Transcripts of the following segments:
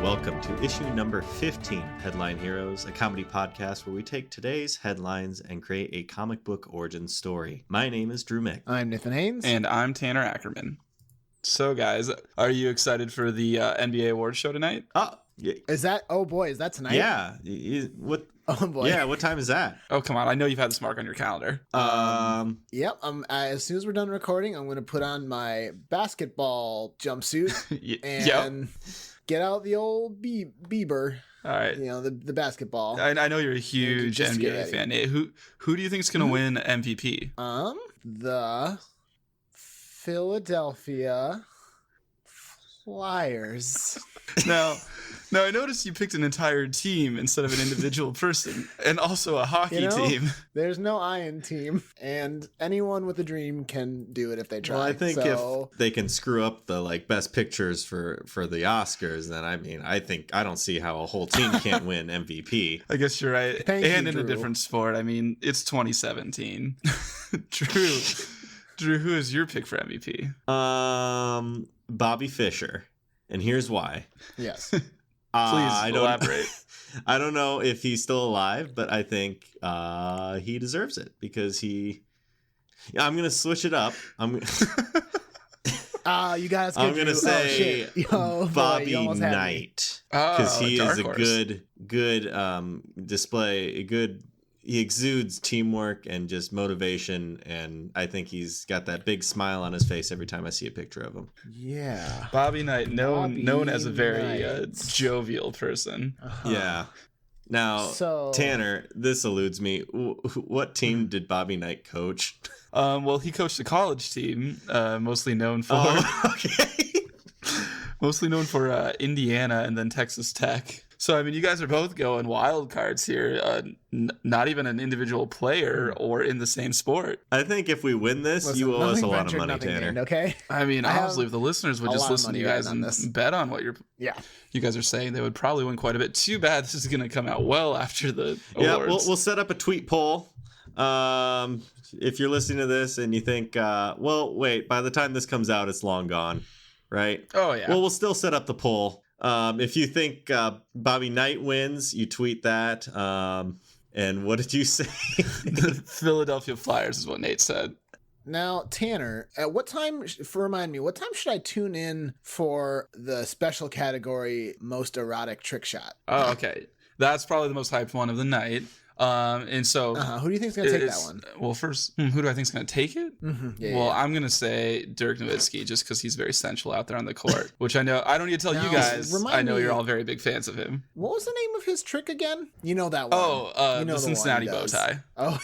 welcome to issue number 15 of Headline Heroes, a comedy podcast where we take today's headlines and create a comic book origin story. My name is Drew Mick. I'm Nathan Haynes. And I'm Tanner Ackerman. So, guys, are you excited for the NBA awards show tonight? Is that tonight? Yeah. What? Oh boy. Yeah, what time is that? Oh, come on. I know you've had this mark on your calendar. Yep. As soon as we're done recording, I'm going to put on my basketball jumpsuit and get out the old Bieber. All right. You know, the basketball. I know you're a huge NBA fan. Who do you think is going to win MVP? The Philadelphia Flyers. Now, I noticed you picked an entire team instead of an individual person, and also a hockey team. There's no I in team, and anyone with a dream can do it if they try. Well, I think if they can screw up the best pictures for the Oscars, then I don't see how a whole team can't win MVP. I guess you're right. Thank you, in Drew. a different sport. I mean, it's 2017. Drew, who is your pick for MVP? Bobby Fischer, and here's why. Yes. Please elaborate. I don't know if he's still alive, but I think he deserves it because I'm gonna switch it up. You guys. I'm gonna say Bobby Knight because he is a good display. He exudes teamwork and just motivation, and I think he's got that big smile on his face every time I see a picture of him. Yeah. Bobby Knight, known as a very jovial person. Uh-huh. Yeah. Now, Tanner, this eludes me. What team did Bobby Knight coach? Well, he coached a college team, mostly known for Indiana and then Texas Tech. So, I mean, you guys are both going wild cards here. Not even an individual player or in the same sport. I think if we win this, you owe us a lot of money, Tanner. Gained, okay. I mean, honestly, if the listeners would just listen to you guys and bet on what you guys are saying, they would probably win quite a bit. Too bad this is going to come out well after the awards. Yeah, we'll set up a tweet poll. If you're listening to this and you think, by the time this comes out, it's long gone, right? Oh, yeah. Well, we'll still set up the poll. If you think Bobby Knight wins, you tweet that. And what did you say? The Philadelphia Flyers is what Nate said. Now, Tanner, at what time, remind me, what time should I tune in for the special category most erotic trick shot? Oh, okay. That's probably the most hyped one of the night. And so who do you think is going to take that one? Well, first, who do I think is going to take it? Mm-hmm. I'm going to say Dirk Nowitzki just because he's very central out there on the court, which I know I don't need to tell you guys. I know you're all very big fans of him. What was the name of his trick again? You know that one. The Cincinnati bow tie. Oh,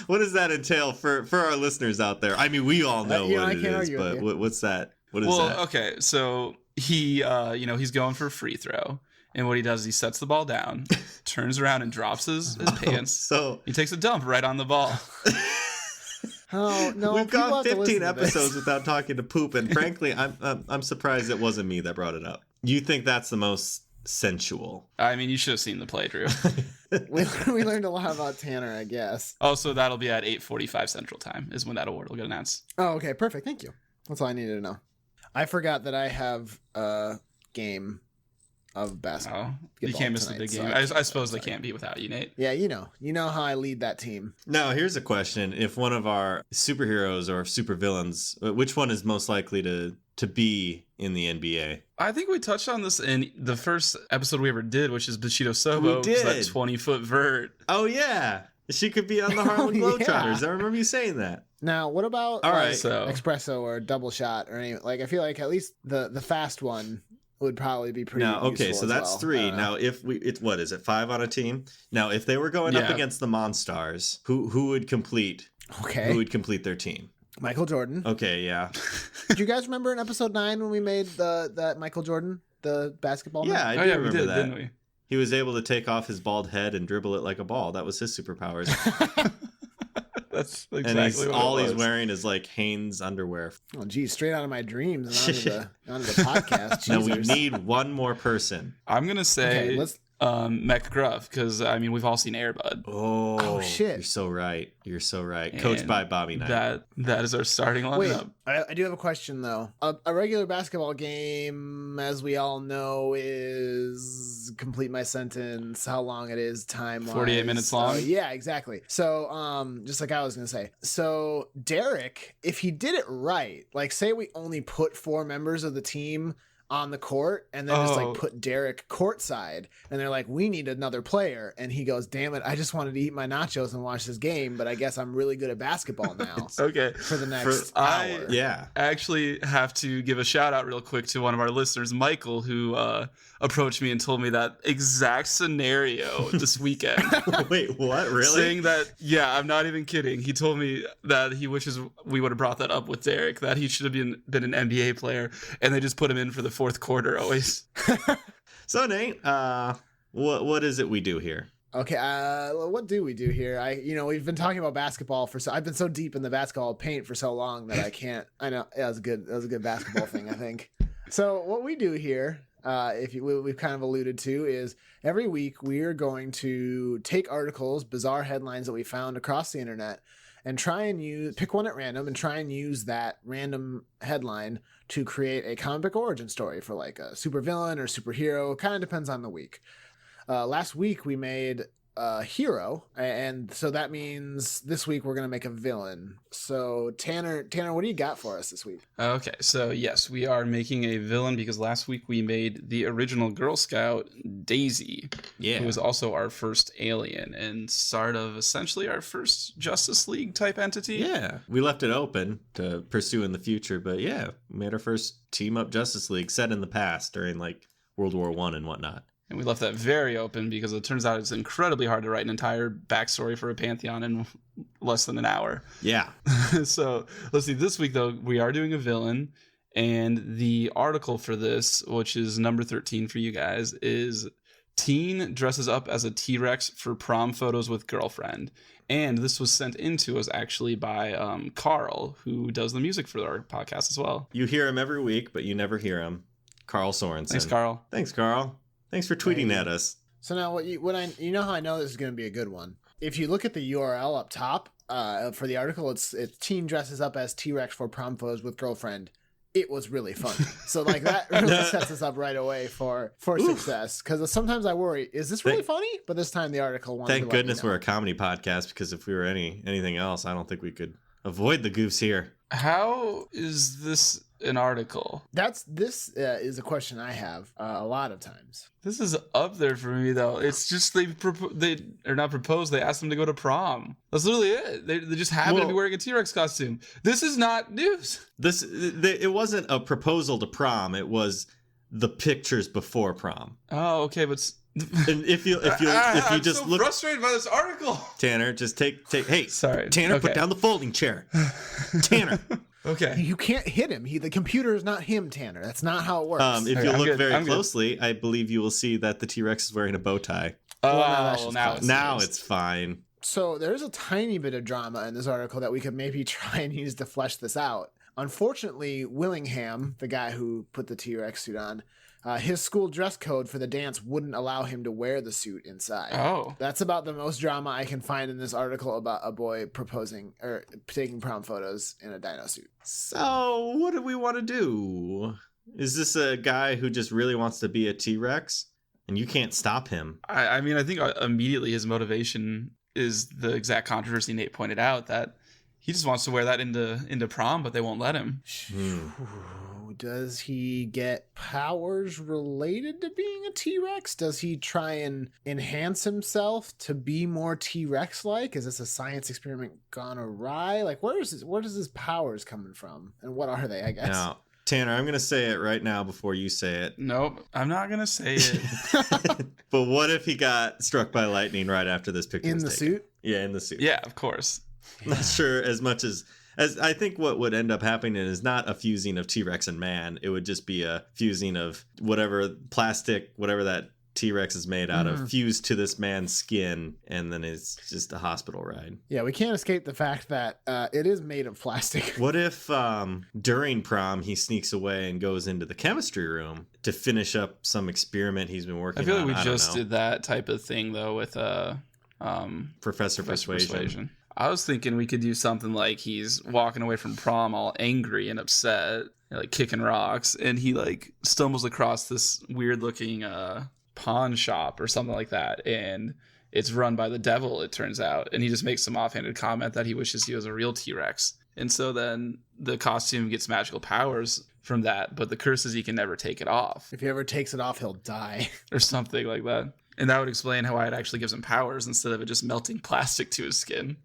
what does that entail for our listeners out there? I mean, we all know what it is, but what's that? What is that? Well, okay, so he, he's going for a free throw. And what he does is he sets the ball down, turns around and drops his pants. So he takes a dump right on the ball. Oh no! We've gone 15 episodes without talking to poop, and frankly, I'm surprised it wasn't me that brought it up. You think that's the most sensual? I mean, you should have seen the play, Drew. we learned a lot about Tanner, I guess. Also, that'll be at 8:45 Central Time is when that award will get announced. Oh, okay, perfect. Thank you. That's all I needed to know. I forgot that I have a game of basketball. You can't miss the big game. I suppose they can't be without you, Nate. Yeah, you know how I lead that team. Now, here's a question. If one of our superheroes or supervillains, which one is most likely to be in the NBA? I think we touched on this in the first episode we ever did, which is Bushido Sobo. We did. That 20-foot vert. Oh, yeah. She could be on the Harlem Globetrotters. I remember you saying that. Now, what about espresso or double shot or anything? I feel like at least the fast one would probably be pretty useful so that's three. Now, if what is it, 5 on a team? Now, if they were going up against the Monstars, who would complete? Okay. Who would complete their team? Michael Jordan. Okay, yeah. Do you guys remember in episode 9 when we made that Michael Jordan, the basketball man? Yeah, I do remember that. Didn't we? He was able to take off his bald head and dribble it like a ball. That was his superpowers. That's exactly what he's wearing is Hanes underwear. Oh, geez, straight out of my dreams and onto the podcast. Now we need one more person. I'm gonna say Mech Gruff, because I mean we've all seen Air Bud. Oh shit! You're so right. Coached by Bobby Knight. That is our starting lineup. Wait, I do have a question though. A regular basketball game, as we all know, is complete my sentence. How long it is time-wise? 48 minutes long. Yeah, exactly. So, just like I was gonna say. So Derek, if he did it right, like say we only put 4 members of the team on the court and then just like put Derek courtside and they're like, we need another player, and he goes, damn it, I just wanted to eat my nachos and watch this game, but I guess I'm really good at basketball now. Okay, for the next hour. I actually have to give a shout out real quick to one of our listeners, Michael, who approached me and told me that exact scenario this weekend. Wait, what? Really? Saying that, yeah, I'm not even kidding. He told me that he wishes we would have brought that up with Derek, that he should have been an NBA player, and they just put him in for the fourth quarter always. So Nate, what is it we do here? Okay, what do we do here? We've been talking about basketball I've been so deep in the basketball paint for so long that I know that was a good basketball thing, I think. So what we do here, we've kind of alluded to, is every week we are going to take articles, bizarre headlines that we found across the internet, and pick one at random and try and use that random headline to create a comic book origin story for like a supervillain or superhero. Kind of depends on the week. Last week we made a hero, and so that means this week we're going to make a villain. So Tanner, what do you got for us this week? Okay, so yes, we are making a villain because last week we made the original Girl Scout, Daisy, who was also our first alien and start of essentially our first Justice League type entity. Yeah, we left it open to pursue in the future, but yeah, we made our first team up Justice League set in the past during like World War I and whatnot. And we left that very open because it turns out it's incredibly hard to write an entire backstory for a Pantheon in less than an hour. Yeah. So let's see. This week, though, we are doing a villain. And the article for this, which is number 13 for you guys, is Teen dresses up as a T-Rex for prom photos with girlfriend. And this was sent in to us actually by Carl, who does the music for our podcast as well. You hear him every week, but you never hear him. Carl Sorensen. Thanks, Carl. Thanks, Carl. Thanks for tweeting at us. So now, you know how I know this is going to be a good one? If you look at the URL up top for the article, it's teen dresses up as T-Rex for prom photos with girlfriend. It was really funny. So like that really sets us up right away for success. Because sometimes I worry, is this really funny? But this time the article wanted Thank goodness we're a comedy podcast, because if we were anything else, I don't think we could avoid the goofs here. How is this an article? This is a question I have a lot of times. This is up there for me though. It's just they are not proposed. They asked them to go to prom. That's literally it. They just happen to be wearing a T-Rex costume. This is not news. It wasn't a proposal to prom. It was the pictures before prom. Oh, okay, but. And if you I'm just so look frustrated by this article. Tanner, just take. Hey, sorry, Tanner, okay. Put down the folding chair. Tanner. Okay. You can't hit him. The computer is not him, Tanner. That's not how it works. If you look very closely, I believe you will see that the T-Rex is wearing a bow tie. Oh, now it's fine. So there's a tiny bit of drama in this article that we could maybe try and use to flesh this out. Unfortunately, Willingham, the guy who put the T-Rex suit on, his school dress code for the dance wouldn't allow him to wear the suit inside. Oh. That's about the most drama I can find in this article about a boy proposing or taking prom photos in a dino suit. So what do we want to do? Is this a guy who just really wants to be a T-Rex and you can't stop him? I mean, I think immediately his motivation is the exact controversy Nate pointed out, that he just wants to wear that into prom, but they won't let him. Does he get powers related to being a T-Rex? Does he try and enhance himself to be more T-Rex-like? Is this a science experiment gone awry? Like, where does his powers coming from? And what are they, I guess? Now, Tanner, I'm going to say it right now before you say it. Nope, I'm not going to say it. But what if he got struck by lightning right after this picture was taken? Suit? Yeah, in the suit. Yeah, of course. I'm not sure as much as I think what would end up happening is not a fusing of T-Rex and man. It would just be a fusing of whatever plastic, whatever that T-Rex is made out of fused to this man's skin, and then it's just a hospital ride. Yeah, we can't escape the fact that it is made of plastic. What if during prom he sneaks away and goes into the chemistry room to finish up some experiment he's been working on? I feel like we just did that type of thing though with Professor Persuasion. I was thinking we could do something like he's walking away from prom all angry and upset, like kicking rocks, and he like stumbles across this weird looking pawn shop or something like that, and it's run by the devil, it turns out, and he just makes some offhanded comment that he wishes he was a real T-Rex. And so then the costume gets magical powers from that, but the curse is he can never take it off. If he ever takes it off, he'll die. Or something like that. And that would explain how it actually gives him powers instead of it just melting plastic to his skin.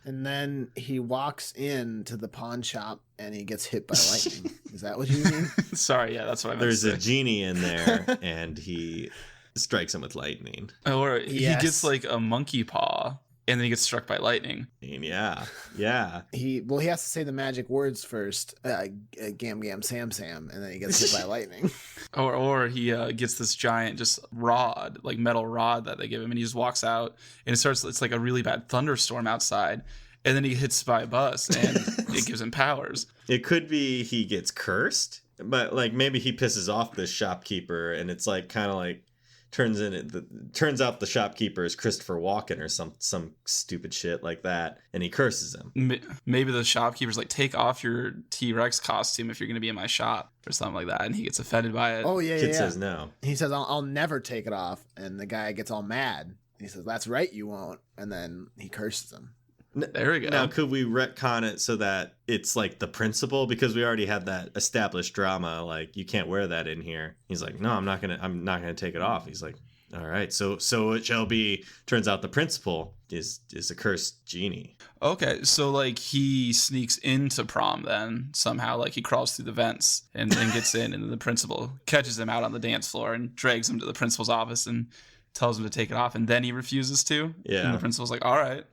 And then he walks into the pawn shop and he gets hit by lightning. Is that what you mean? Sorry, yeah, that's what I meant. There's a genie in there, and he strikes him with lightning. Or he gets like a monkey paw, and then he gets struck by lightning. Yeah. He has to say the magic words first, gam gam sam sam, and then he gets hit by lightning. Or he gets this giant just rod, like metal rod that they give him, and he just walks out, and it's like a really bad thunderstorm outside, and then he hits by a bus, and it gives him powers. It could be he gets cursed, but like maybe he pisses off this shopkeeper, and it's like kind of like turns out the shopkeeper is Christopher Walken or some stupid shit like that, and he curses him. Maybe the shopkeeper's like, take off your T-Rex costume if you're going to be in my shop or something like that, and he gets offended by it. Oh, yeah, Kid says no. He says, I'll never take it off, and the guy gets all mad. He says, that's right, you won't, and then he curses him. There we go. Now, could we retcon it so that it's like the principal? Because we already had that established drama. Like, you can't wear that in here. He's like, no, I'm not gonna take it off. He's like, all right, so it shall be. Turns out the principal is a cursed genie. Okay, so like he sneaks into prom then somehow, like he crawls through the vents and then gets in, and the principal catches him out on the dance floor and drags him to the principal's office and tells him to take it off, and then he refuses to. Yeah. And the principal's like, all right.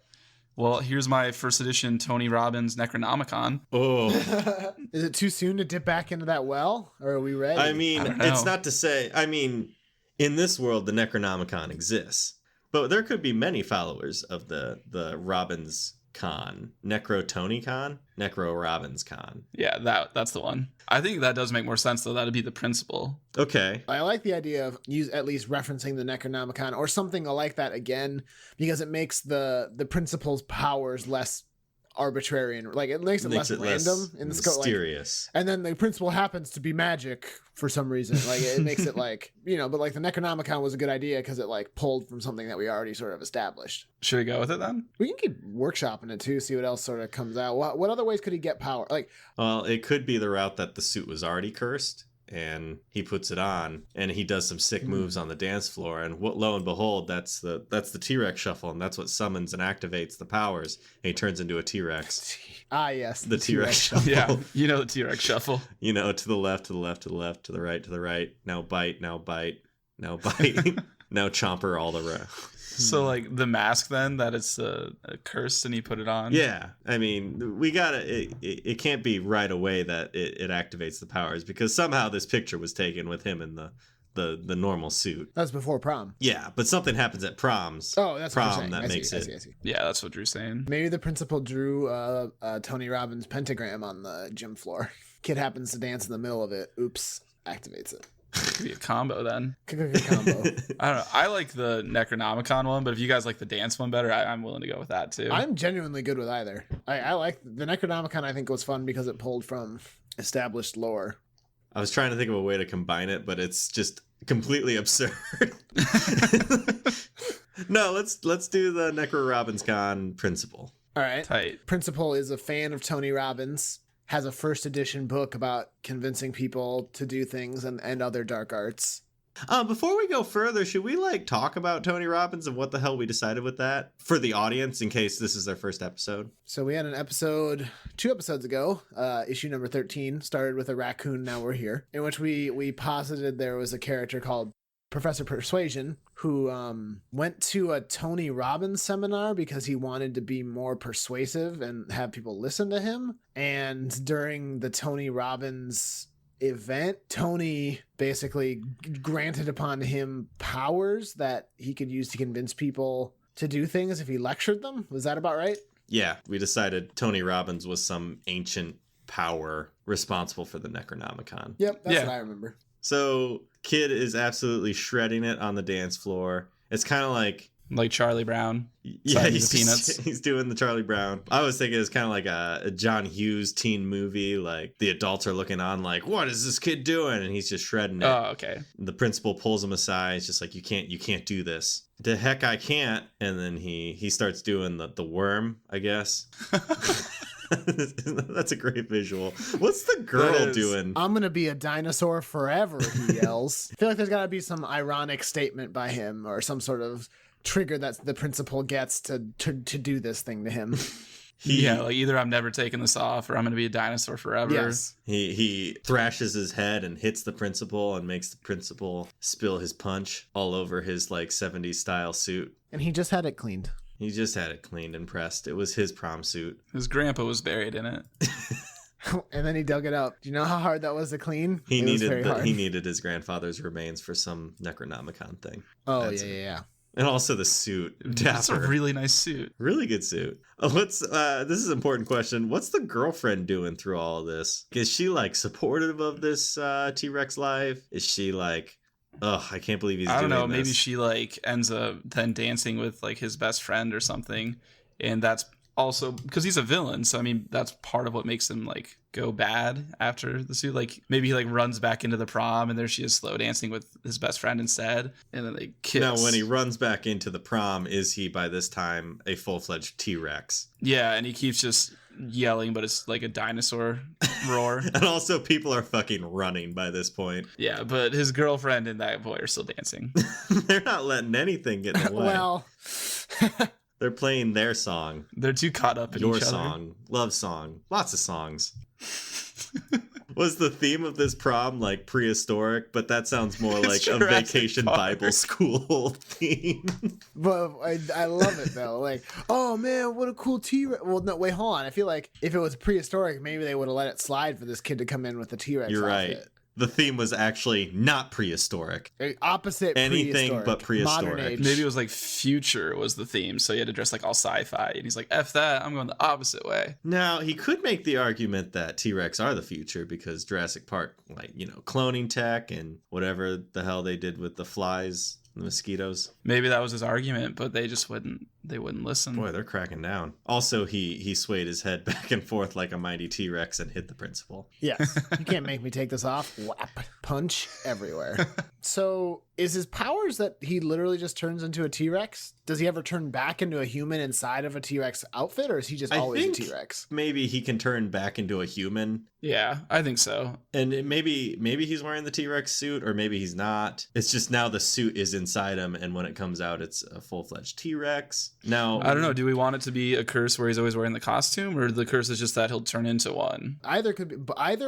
Well, here's my first edition Tony Robbins Necronomicon. Oh. Is it too soon to dip back into that well? Or are we ready? I mean, it's not to say... I mean, in this world, the Necronomicon exists. But there could be many followers of the Robbins Con. Necro-Tony Con? Necro-Robbins Con. Yeah, that's the one. I think that does make more sense, though. That'd be the principal. Okay. I like the idea of at least referencing the Necronomicon or something like that again, because it makes the principal's powers less arbitrary and like it makes it less random in the scope. Mysterious. Like, and then the principal happens to be magic for some reason. Like it makes it like, but like the Necronomicon was a good idea because it like pulled from something that we already sort of established. Should we go with it then? We can keep workshopping it too, see what else sort of comes out. What other ways could he get power? Like, well, it could be the route that the suit was already cursed, and he puts it on, and he does some sick moves on the dance floor, and lo and behold, that's the T-Rex shuffle, and that's what summons and activates the powers, and he turns into a T-Rex. Ah, yes, the T-Rex shuffle. Yeah, the T-Rex shuffle. To the left, to the left, to the left, to the right, to the right. Now bite, now bite, now bite, now chomper all the round. So like the mask then, that it's a curse and he put it on? Yeah. I mean, we gotta, it can't be right away that it activates the powers, because somehow this picture was taken with him in the normal suit. That's before prom. Yeah, but something happens at proms. Oh, that's prom what you're saying. that I makes see. it. Yeah, that's what Drew's saying. Maybe the principal drew Tony Robbins' pentagram on the gym floor. Kid happens to dance in the middle of it. Oops, activates it. Could be a combo then. Combo. I don't know. I like the Necronomicon one, but if you guys like the dance one better, I'm willing to go with that too. I'm genuinely good with either. I like the Necronomicon. I think was fun because it pulled from established lore. I was trying to think of a way to combine it, but it's just completely absurd. No, let's do the Necro Robbins Con principal. All right. Tight. Principal is a fan of Tony Robbins. Has a first edition book about convincing people to do things and other dark arts. Before we go further, should we talk about Tony Robbins and what the hell we decided with that for the audience in case this is their first episode? So we had an episode 2 episodes ago, issue number 13, started with a raccoon, now we're here, in which we posited there was a character called Professor Persuasion who went to a Tony Robbins seminar because he wanted to be more persuasive and have people listen to him. And during the Tony Robbins event, Tony basically granted upon him powers that he could use to convince people to do things if he lectured them. Was that about right? Yeah, we decided Tony Robbins was some ancient power responsible for the Necronomicon. Yep, that's what I remember. So Kid is absolutely shredding it on the dance floor. It's kind of like Charlie Brown. Yeah, Peanuts. He's doing the Charlie Brown. I was thinking it's kind of like a John Hughes teen movie. Like the adults are looking on like, what is this kid doing? And he's just shredding it. Oh, okay. The principal pulls him aside. It's just like, you can't do this. The heck I can't. And then he starts doing the worm, I guess. That's a great visual. What's the girl doing? I'm gonna be a dinosaur forever, he yells. I feel like there's gotta be some ironic statement by him or some sort of trigger that the principal gets to do this thing to him. Like either I'm never taking this off or I'm gonna be a dinosaur forever. Yes. He thrashes his head and hits the principal and makes the principal spill his punch all over his like 70s style suit. And he just had it cleaned. He just had it cleaned and pressed. It was his prom suit. His grandpa was buried in it. And then he dug it up. Do you know how hard that was to clean? He needed his grandfather's remains for some Necronomicon thing. Oh, yeah. And also the suit. That's a really nice suit. Really good suit. This is an important question. What's the girlfriend doing through all of this? Is she like supportive of this T-Rex life? Is she like, oh, I can't believe he's doing this? I don't know. Maybe she like ends up then dancing with like his best friend or something. And that's also because he's a villain. So, I mean, that's part of what makes him like go bad after the suit. Like maybe he like runs back into the prom and there she is slow dancing with his best friend instead. And then they kiss. Now, when he runs back into the prom, is he by this time a full-fledged T-Rex? Yeah. And he keeps just yelling, but it's like a dinosaur roar. And also people are fucking running by this point. Yeah, but his girlfriend and that boy are still dancing. They're not letting anything get in the way. Well, they're playing their song. They're too caught up in each other. Your song, love song, lots of songs. Was the theme of this prom like prehistoric? But that sounds more like a Vacation Bible School theme. But I love it though. Like, oh man, what a cool T-Rex. Well, no, wait, hold on. I feel like if it was prehistoric, maybe they would have let it slide for this kid to come in with the T-Rex. You're outfit. right. The theme was actually not prehistoric. Opposite anything but prehistoric. Maybe it was like future was the theme, so he had to dress like all sci-fi. And he's like, F that, I'm going the opposite way. Now, he could make the argument that T-Rex are the future because Jurassic Park, like, cloning tech and whatever the hell they did with the flies, the mosquitoes. Maybe that was his argument, but they just wouldn't listen. Boy, they're cracking down. Also, he swayed his head back and forth like a mighty T-Rex and hit the principal. Yes. You can't make me take this off. Whap. Punch everywhere. So is his powers that he literally just turns into a T-Rex? Does he ever turn back into a human inside of a T-Rex outfit, or is he just always a T-Rex? Maybe he can turn back into a human. Yeah, I think so. And maybe he's wearing the T-Rex suit, or maybe he's not. It's just now the suit is inside him, and when it comes out, it's a full-fledged T-Rex. Now, I don't know. Do we want it to be a curse where he's always wearing the costume, or the curse is just that he'll turn into one? Either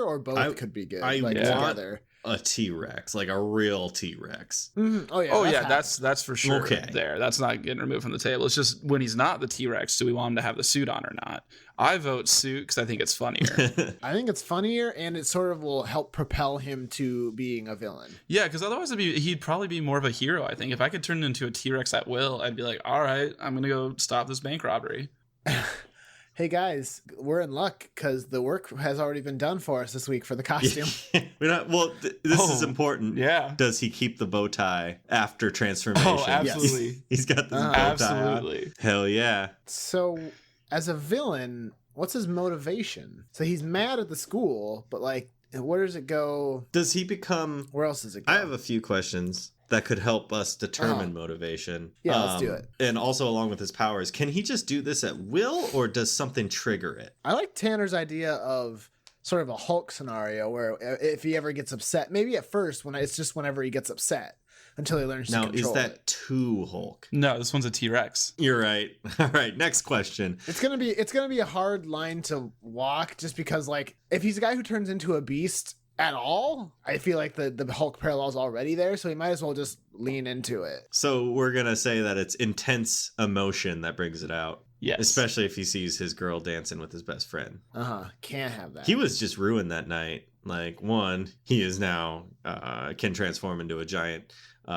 or both could be good. Together. A T-Rex, like a real T-Rex. Mm-hmm. Oh yeah, that's for sure. Okay. That's not getting removed from the table. It's just when he's not the T-Rex, do we want him to have the suit on or not? I vote suit because I think it's funnier. I think it's funnier, and it sort of will help propel him to being a villain. Yeah, because otherwise he'd probably be more of a hero. I think if I could turn into a T-Rex at will, I'd be like, all right, I'm gonna go stop this bank robbery. Hey guys, we're in luck because the work has already been done for us this week for the costume. This is important. Yeah. Does he keep the bow tie after transformation? Oh, absolutely. Yes. He's got this bow tie. Absolutely. Hell yeah. So, as a villain, what's his motivation? So he's mad at the school, but like, where does it go? Does he become? Where else does it go? I have a few questions that could help us determine motivation. Yeah, let's do it. And also along with his powers, can he just do this at will, or does something trigger it? I like Tanner's idea of sort of a Hulk scenario where if he ever gets upset, maybe at first it's just whenever he gets upset until he learns to control it. Now, is that too Hulk? No, this one's a T-Rex. You're right. All right, next question. It's gonna be a hard line to walk just because like if he's a guy who turns into a beast at all, I feel like the Hulk parallel's already there, so he might as well just lean into it. So we're gonna say that it's intense emotion that brings it out. Yes. Especially if he sees his girl dancing with his best friend. Can't have that. He was just ruined that night. Like, one, he is now can transform into a giant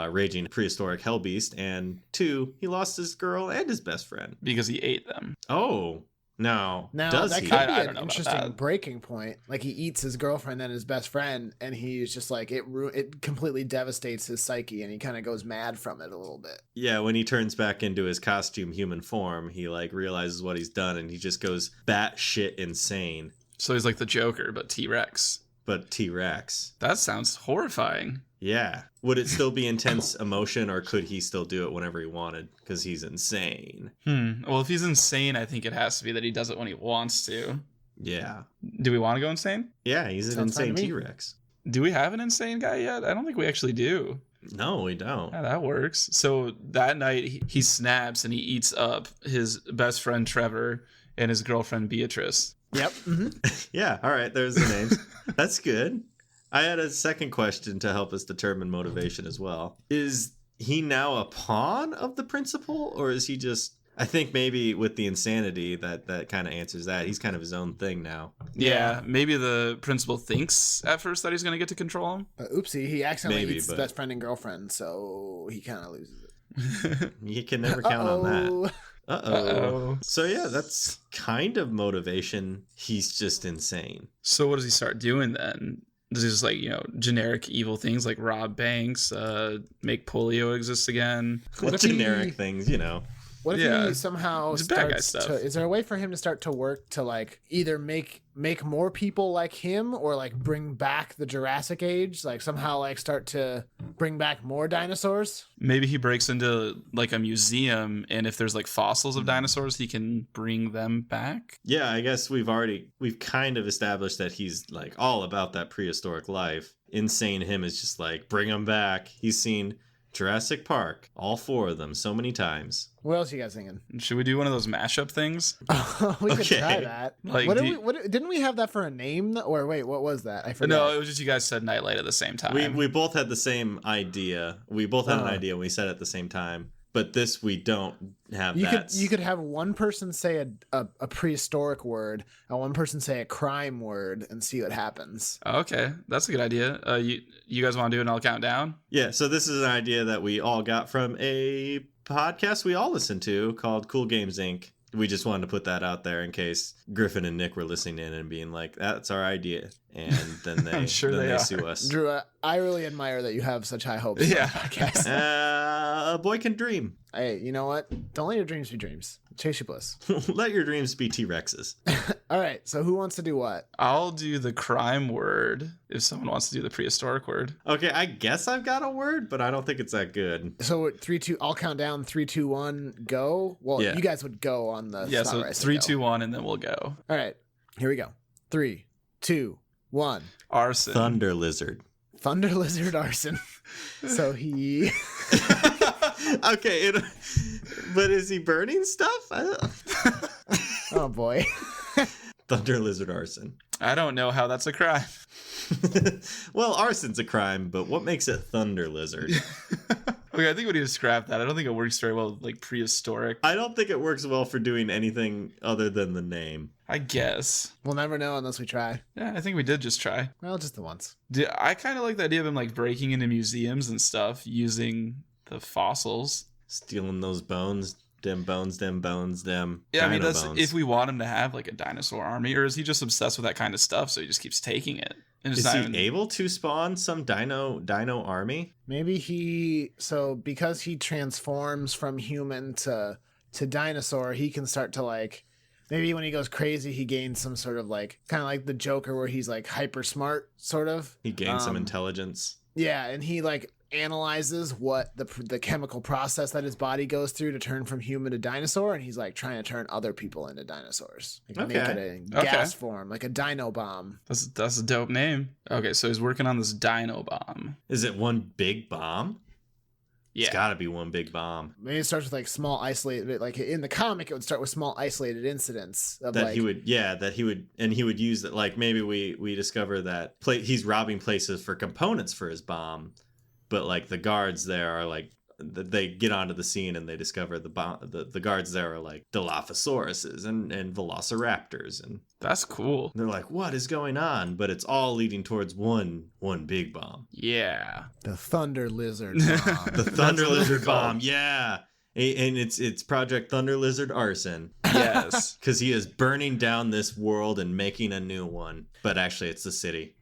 raging prehistoric hell beast, and 2, he lost his girl and his best friend because he ate them. Oh, now does that he? could be an interesting breaking point. Like, he eats his girlfriend and his best friend, and he's just like, it completely devastates his psyche, and he kind of goes mad from it a little bit. Yeah, when he turns back into his costume human form, he like realizes what he's done, and he just goes batshit insane. So he's like the Joker, but T-Rex. But T-Rex. That sounds horrifying. Yeah. Would it still be intense emotion, or could he still do it whenever he wanted? Because he's insane. Well, if he's insane, I think it has to be that he does it when he wants to. Yeah. Do we want to go insane? Yeah, he's an insane T-Rex. Do we have an insane guy yet? I don't think we actually do. No, we don't. Yeah, that works. So that night, he snaps and he eats up his best friend Trevor and his girlfriend Beatrice. Yep. Yeah, all right, there's the names. That's good. I had a second question to help us determine motivation as well. Is he now a pawn of the principal, or is he just... I think maybe with the insanity, that kind of answers that. He's kind of his own thing now. Yeah, maybe the principal thinks at first that he's going to get to control him. But oopsie, he accidentally eats his best friend and girlfriend, so he kind of loses it. You can never count on that. Uh-oh. So yeah, that's kind of motivation. He's just insane. So what does he start doing then? Does he just like, generic evil things like rob banks, make polio exist again? Generic things, What if he somehow starts stuff. Is there a way for him to start to work to like either make more people like him, or like bring back the Jurassic Age, like somehow like start to bring back more dinosaurs? Maybe he breaks into like a museum, and if there's like fossils of dinosaurs, he can bring them back. Yeah, I guess we've kind of established that he's like all about that prehistoric life. Insane him is just like, bring him back. He's seen Jurassic Park, all 4 of them, so many times. What else are you guys thinking? Should we do one of those mashup things? We could try that. Like, didn't we have that for a name? Or wait, what was that? I forgot. No, it was just you guys said Nightlight at the same time. We both had the same idea. We both had an idea, and we said it at the same time. But this, we don't have that. You could have one person say a prehistoric word and one person say a crime word and see what happens. Okay, that's a good idea. You guys want to do it and I'll count down? Yeah, so this is an idea that we all got from a podcast we all listen to called Cool Games Inc. We just wanted to put that out there in case Griffin and Nick were listening in and being like, that's our idea. And then they, they sue us. Drew, I really admire that you have such high hopes for the podcast. A boy can dream. Hey, you know what? Don't let your dreams be dreams. Chase your bliss. Let your dreams be T-Rexes. All right, so who wants to do what? I'll do the crime word if someone wants to do the prehistoric word. Okay, I guess I've got a word, but I don't think it's that good. So 3, 2, I'll count down 3, 2, 1, go. Well, you guys would go on the Yeah, so 3, 2, 1, and then we'll go. All right, here we go. 3, 2, 1. Arson. Thunder lizard. Thunder lizard Arson. So he... Okay, but is he burning stuff? Oh boy. Thunder lizard arson. I don't know how that's a crime. Well, arson's a crime, but what makes it thunder lizard? Okay, I think we need to scrap that. I don't think it works very well with like prehistoric. I don't think it works well for doing anything other than the name. I guess. We'll never know unless we try. Yeah, I think we did just try. Well, just the once. I kind of like the idea of him like breaking into museums and stuff using the fossils. Stealing those bones. Them bones. Yeah, I mean, that's bones. If we want him to have like a dinosaur army, or is he just obsessed with that kind of stuff, so he just keeps taking it? And is he able to spawn some dino army? Maybe because he transforms from human to dinosaur, he can start to like, maybe when he goes crazy, he gains some sort of like, kind of like the Joker where he's like hyper smart, sort of. He gains some intelligence. Yeah, and he like analyzes what the chemical process that his body goes through to turn from human to dinosaur, and he's like trying to turn other people into dinosaurs, like make it a gas form, like a dino bomb. That's a dope name. Okay, so he's working on this dino bomb. Is it one big bomb? Yeah, it's gotta be one big bomb. Maybe it starts with like small isolated, like in the comic it would start with small isolated incidents of that he would use that. Like maybe we discover that he's robbing places for components for his bomb. But like the guards there are like they get onto the scene and they discover the guards there are like Dilophosauruses and Velociraptors, and that's cool. They're like, what is going on? But it's all leading towards one big bomb. Yeah, the Thunder Lizard bomb. The Thunder Lizard bomb. Yeah. And it's Project Thunder Lizard Arson. Yes. Because he is burning down this world and making a new one. But actually, it's the city.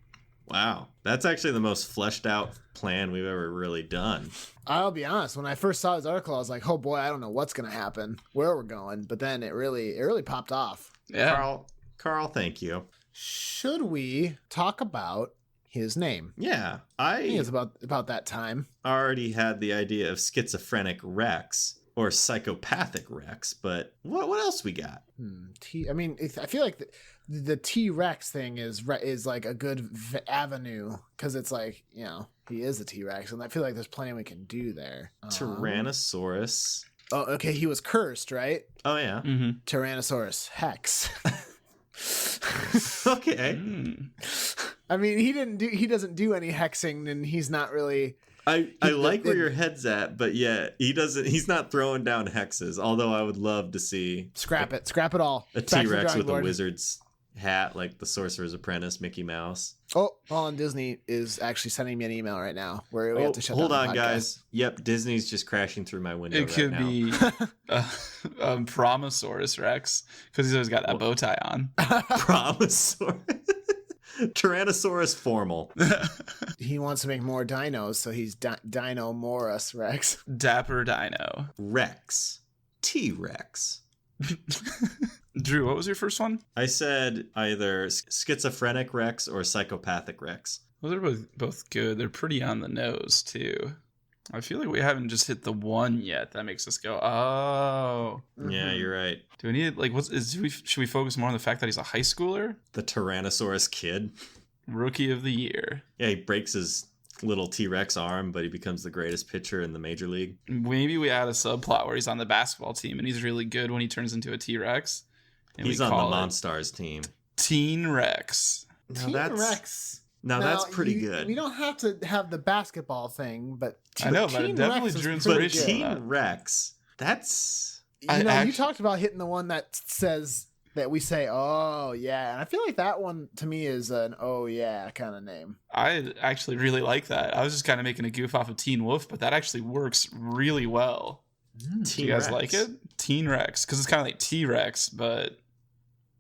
Wow. That's actually the most fleshed out plan we've ever really done. I'll be honest. When I first saw this article, I was like, oh boy, I don't know what's going to happen, where we're going. But then it really popped off. Yeah. Carl, thank you. Should we talk about his name? Yeah. I think it's about that time. Already had the idea of schizophrenic Rex. Or psychopathic Rex, but what else we got? I feel like the T-Rex thing is like a good avenue because it's like, you know, he is a T-Rex, and I feel like there's plenty we can do there. Tyrannosaurus. Oh, okay, he was cursed, right? Oh yeah. Mm-hmm. Tyrannosaurus Hex. Okay. I mean, he doesn't do any hexing, and he's not really. I like where your head's at, but yeah, he's not throwing down hexes, although I would love to see scrap it all. A T-Rex with a wizard's hat like the Sorcerer's Apprentice Mickey Mouse. Oh, and Disney is actually sending me an email right now where we have to shut down the podcast. Hold on, guys. Yep, Disney's just crashing through my window. It could be Promosaurus Rex because he's always got that bow tie on. Promosaurus. Tyrannosaurus formal. He wants to make more dinos, so he's Dino-Morus Rex. Dapper Dino. Rex. T-Rex. Drew, what was your first one? I said either schizophrenic Rex or psychopathic Rex. Those are both good. They're pretty on the nose, too. I feel like we haven't just hit the one yet. That makes us go, oh. Yeah, you're right. Do we need, like, should we focus more on the fact that he's a high schooler? The Tyrannosaurus Kid. Rookie of the year. Yeah, he breaks his little T-Rex arm, but he becomes the greatest pitcher in the major league. Maybe we add a subplot where he's on the basketball team and he's really good when he turns into a T-Rex. He's on the Monstars team. Teen Rex. Teen Rex. Now that's pretty good. We don't have to have the basketball thing, but I know, but it definitely drew inspiration. But Teen Rex, that's... You talked about hitting the one that says that we say, oh yeah, and I feel like that one to me is an oh yeah kind of name. I actually really like that. I was just kind of making a goof off of Teen Wolf, but that actually works really well. Do you guys like it? Teen Rex, because it's kind of like T-Rex, but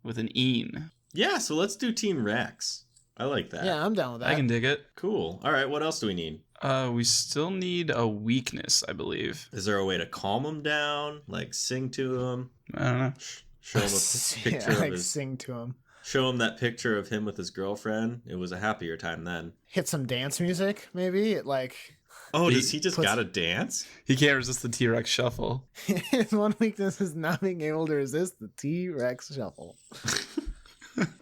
with an een. Yeah, so let's do Teen Rex. I like that. Yeah, I'm down with that. I can dig it. Cool. All right, what else do we need? We still need a weakness, I believe. Is there a way to calm him down? Like sing to him? I don't know. Show him a picture of his... sing to him. Show him that picture of him with his girlfriend. It was a happier time then. Hit some dance music, maybe? Does he just gotta dance? He can't resist the T-Rex shuffle. His one weakness is not being able to resist the T-Rex shuffle.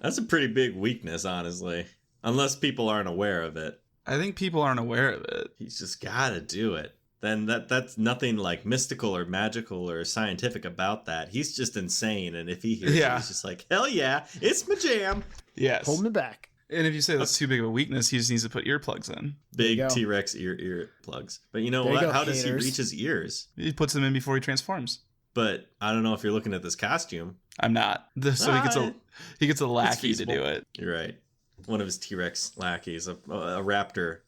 That's a pretty big weakness, honestly. Unless people aren't aware of it. I think people aren't aware of it. He's just gotta do it. Then that's nothing like mystical or magical or scientific about that. He's just insane, and if he hears it, he's just like, hell yeah, it's my jam. Yes. Holding it back. And if you say that's too big of a weakness, he just needs to put earplugs in. Big T-Rex ear plugs. But you know what? How does he reach his ears? He puts them in before he transforms. But I don't know if you're looking at this costume. I'm not. So he gets a lackey to do it. You're right. One of his T-Rex lackeys, a raptor,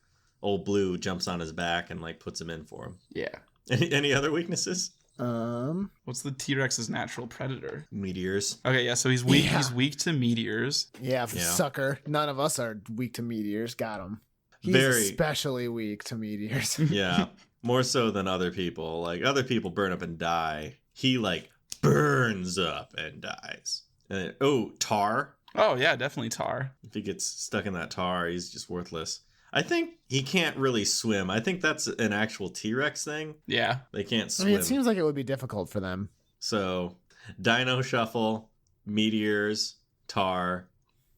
old Blue, jumps on his back and like puts him in for him. Yeah. Any other weaknesses? What's the T-Rex's natural predator? Meteors. Okay, yeah, so he's weak. Yeah. He's weak to meteors. Yeah, sucker. None of us are weak to meteors. Got him. He's especially weak to meteors. Yeah, more so than other people. Like other people burn up and die. He like burns up and dies. And tar. Oh yeah, definitely tar. If he gets stuck in that tar, he's just worthless. I think he can't really swim. I think that's an actual T-Rex thing. Yeah. They can't swim. I mean, it seems like it would be difficult for them. So, Dino Shuffle, meteors, tar,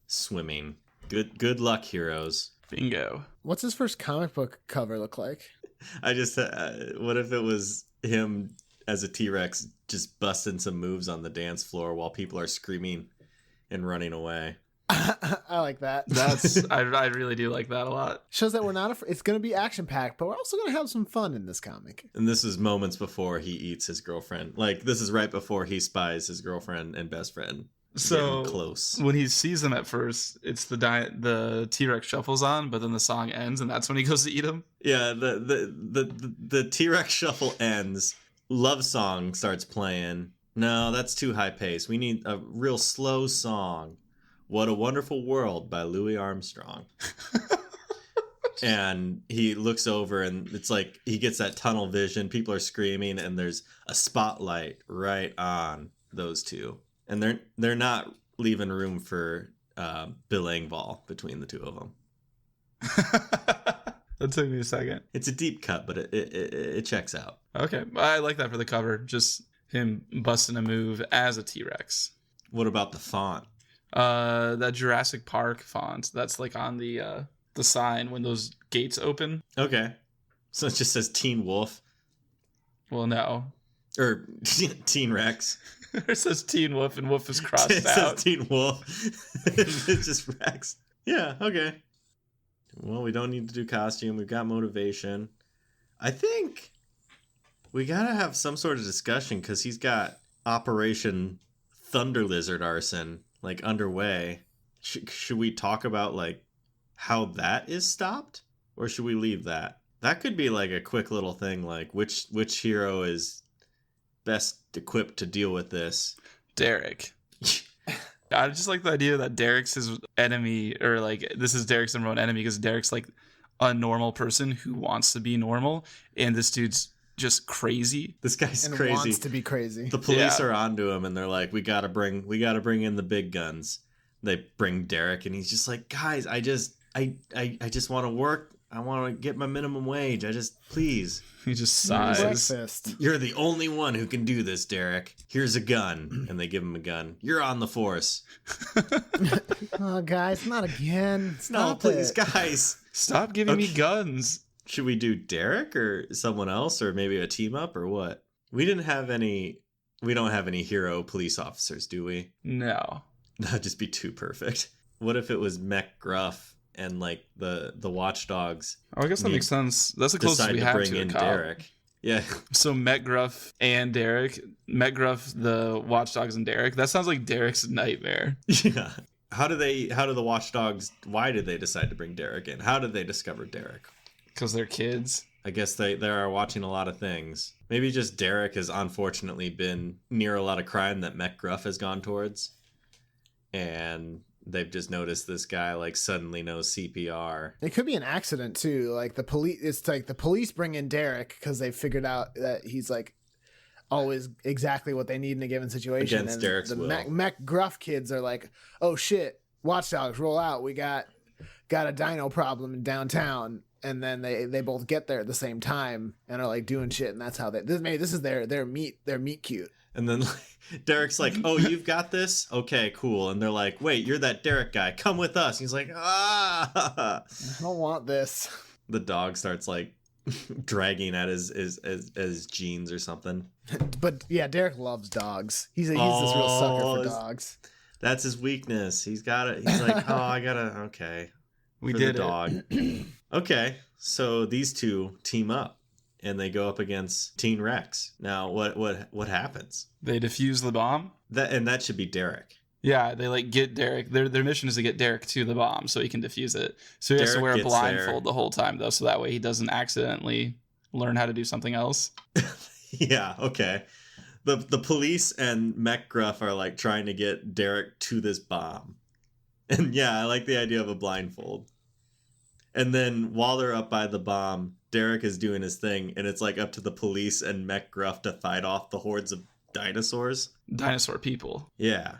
swimming. Good luck, heroes. Bingo. What's his first comic book cover look like? I just, what if it was him as a T-Rex just busting some moves on the dance floor while people are screaming and running away? I like that. I really do like that a lot. Shows that we're not it's going to be action packed, but we're also going to have some fun in this comic. And this is moments before he eats his girlfriend. Like, this is right before he spies his girlfriend and best friend. So close. When he sees them at first, it's the T-Rex shuffles on, but then the song ends, and that's when he goes to eat him. Yeah, the T-Rex shuffle ends. Love song starts playing. No, that's too high pace. We need a real slow song. What a Wonderful World by Louis Armstrong. And he looks over and it's like he gets that tunnel vision. People are screaming and there's a spotlight right on those two. And they're not leaving room for Bill Engvall between the two of them. That took me a second. It's a deep cut, but it checks out. Okay. I like that for the cover. Just him busting a move as a T-Rex. What about the font? That Jurassic Park font that's like on the sign when those gates open. Okay. So it just says Teen Wolf. Well, no. Or Teen Rex. It says Teen Wolf and Wolf is crossed it out. It says Teen Wolf. It's just Rex. Yeah, okay. Well, we don't need to do costume. We've got motivation. I think we gotta have some sort of discussion because he's got Operation Thunder Lizard Arson like underway. Should we talk about like how that is stopped, or should we leave that? That could be like a quick little thing, like which hero is best equipped to deal with this. Derek. I just like the idea that Derek's his enemy, or like this is Derek's number one enemy because Derek's like a normal person who wants to be normal, and this dude's just crazy. This guy's and crazy. Wants to be crazy. The police are onto him, and they're like, "We gotta bring in the big guns." They bring Derek, and he's just like, "Guys, I just want to work. I want to get my minimum wage. Please." He just sighs. You're the only one who can do this, Derek. Here's a gun. And they give him a gun. You're on the force. Oh, guys, not again. No, please, guys. Stop giving me guns. Should we do Derek or someone else or maybe a team up or what? We don't have any hero police officers, do we? No. That'd just be too perfect. What if it was Mech Gruff and like the watchdogs? Oh, I guess that makes sense. That's the closest we have bring to in a cop. Derek. Yeah. So Met Gruff and Derek. Met Gruff, the watchdogs, and Derek. That sounds like Derek's nightmare. Yeah. Why did they decide to bring Derek in? How did they discover Derek? Because they're kids. I guess they are watching a lot of things. Maybe just Derek has unfortunately been near a lot of crime that Mech Gruff has gone towards. And they've just noticed this guy like suddenly knows CPR. It could be an accident too. Like the police, it's like the police bring in Derek because they figured out that he's like always exactly what they need in a given situation. Against and Derek's the will. Mech Gruff kids are like, "Oh shit, watchdogs, roll out. We got a dino problem in downtown." And then they both get there at the same time and are like doing shit, and that's how this is their meet cute. And then Derek's like, "Oh, you've got this? Okay, cool." And they're like, "Wait, you're that Derek guy. Come with us." He's like, "Ah." I don't want this. The dog starts like dragging at his jeans or something. But yeah, Derek loves dogs. He's this real sucker for dogs. That's his weakness. He's got it. He's like, "Oh, I gotta." Okay, we did the dog. Okay, so these two team up. And they go up against Teen Rex. Now, what happens? They defuse the bomb. That should be Derek. Yeah, they like get Derek. Their mission is to get Derek to the bomb so he can defuse it. So he has to wear a blindfold the whole time, though, so that way he doesn't accidentally learn how to do something else. Yeah, okay. The police and Mech Gruff are like trying to get Derek to this bomb. And yeah, I like the idea of a blindfold. And then while they're up by the bomb, Derek is doing his thing, and it's like up to the police and Mech Gruff to fight off the hordes of dinosaurs. Dinosaur people. Yeah.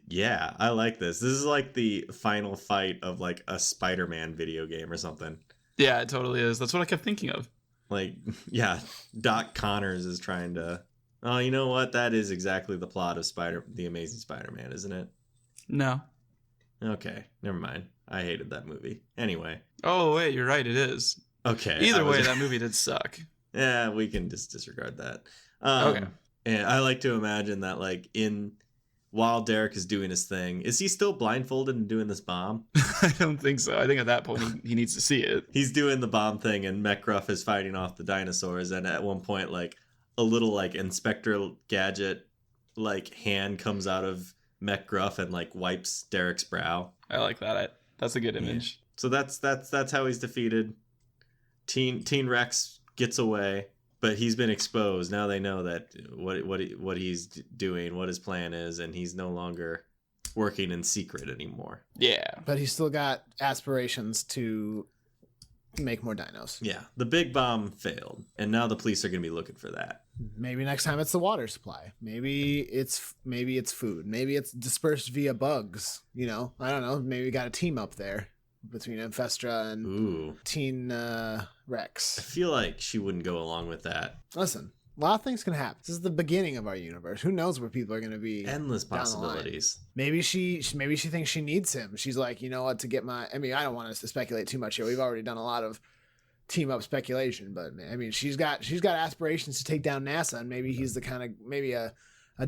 Yeah, I like this. This is like the final fight of like a Spider-Man video game or something. Yeah, it totally is. That's what I kept thinking of. Like, yeah, Doc Connors is trying to... Oh, you know what? That is exactly the plot of The Amazing Spider-Man, isn't it? No. Okay, never mind. I hated that movie. Anyway. Oh, wait, you're right. It is. Okay. Either way, that movie did suck. Yeah, we can just disregard that. Okay. And I like to imagine that, like, in while Derek is doing his thing. Is he still blindfolded and doing this bomb? I don't think so. I think at that point he needs to see it. He's doing the bomb thing, and Mech-Gruff is fighting off the dinosaurs, and at one point, like, a little, like, Inspector Gadget, like, hand comes out of Mech-Gruff and, like, wipes Derek's brow. I like that. That's a good image. Yeah. So that's how he's defeated. Teen Rex gets away. But he's been exposed. Now they know that what he's doing, what his plan is, and he's no longer working in secret anymore. Yeah. But he's still got aspirations to make more dinos. Yeah. The big bomb failed, and now the police are going to be looking for that. Maybe next time it's the water supply. Maybe it's food. Maybe it's dispersed via bugs. You know, I don't know. Maybe we got a team up there between Infestra and Teen Rex. I feel like she wouldn't go along with that. Listen, a lot of things can happen. This is the beginning of our universe. Who knows where people are going to be? Endless possibilities. Maybe she thinks she needs him. She's like, you know what, to get my... I mean, I don't want us to speculate too much here. We've already done a lot of team up speculation, but I mean, she's got aspirations to take down NASA, and maybe he's the kind of... Maybe a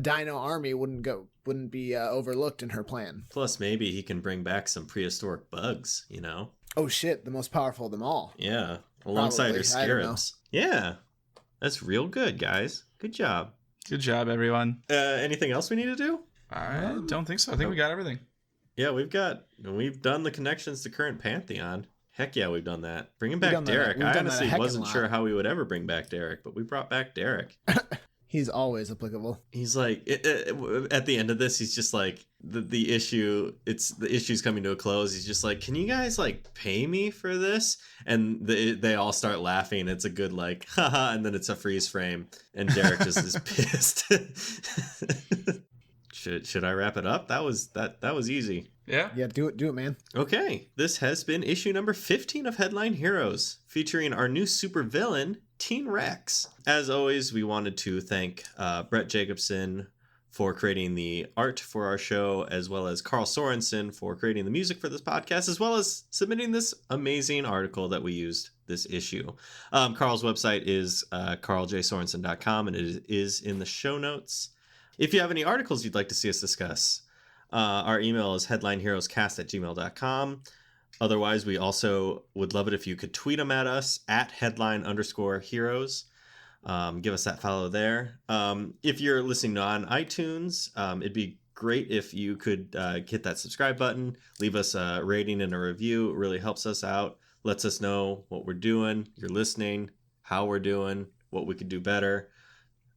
dino army wouldn't be overlooked in her plan. Plus, maybe he can bring back some prehistoric bugs, you know? Oh shit, the most powerful of them all. Yeah, alongside her scarabs. Yeah, that's real good, guys. Good job. Good job, everyone. Anything else we need to do? I don't think so. I think we got everything. Yeah, we've done the connections to current Pantheon. Heck yeah, we've done that. Bringing back Derek. I honestly wasn't sure how we would ever bring back Derek, but we brought back Derek. He's always applicable. He's like, at the end of this, he's just like, the issue's coming to a close. He's just like, can you guys like pay me for this? And they all start laughing. It's a good like, haha, and then it's a freeze frame, and Derek just is pissed. Should I wrap it up? That was easy. Yeah, do it, man. Okay, this has been issue number 15 of Headline Heroes, featuring our new supervillain, Teen Rex. As always, we wanted to thank Brett Jacobson for creating the art for our show, as well as Carl Sorensen for creating the music for this podcast, as well as submitting this amazing article that we used this issue. Carl's website is carljsorensen.com, and it is in the show notes. If you have any articles you'd like to see us discuss, our email is headlineheroescast@gmail.com. Otherwise, we also would love it if you could tweet them at us at headline_heroes. Give us that follow there. If you're listening on iTunes, it'd be great if you could hit that subscribe button, leave us a rating and a review. It really helps us out, lets us know what we're doing, you're listening, how we're doing, what we could do better.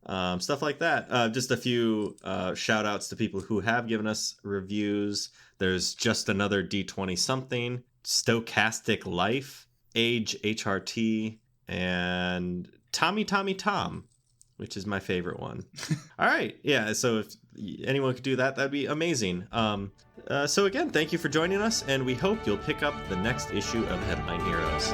Stuff like that. Just a few shout outs to people who have given us reviews. There's Just Another D20 Something, Stochastic Life, Age HRT, and Tommy Tom, which is my favorite one. All right. Yeah. So if anyone could do that, that'd be amazing. So again, thank you for joining us, and we hope you'll pick up the next issue of Headline Heroes.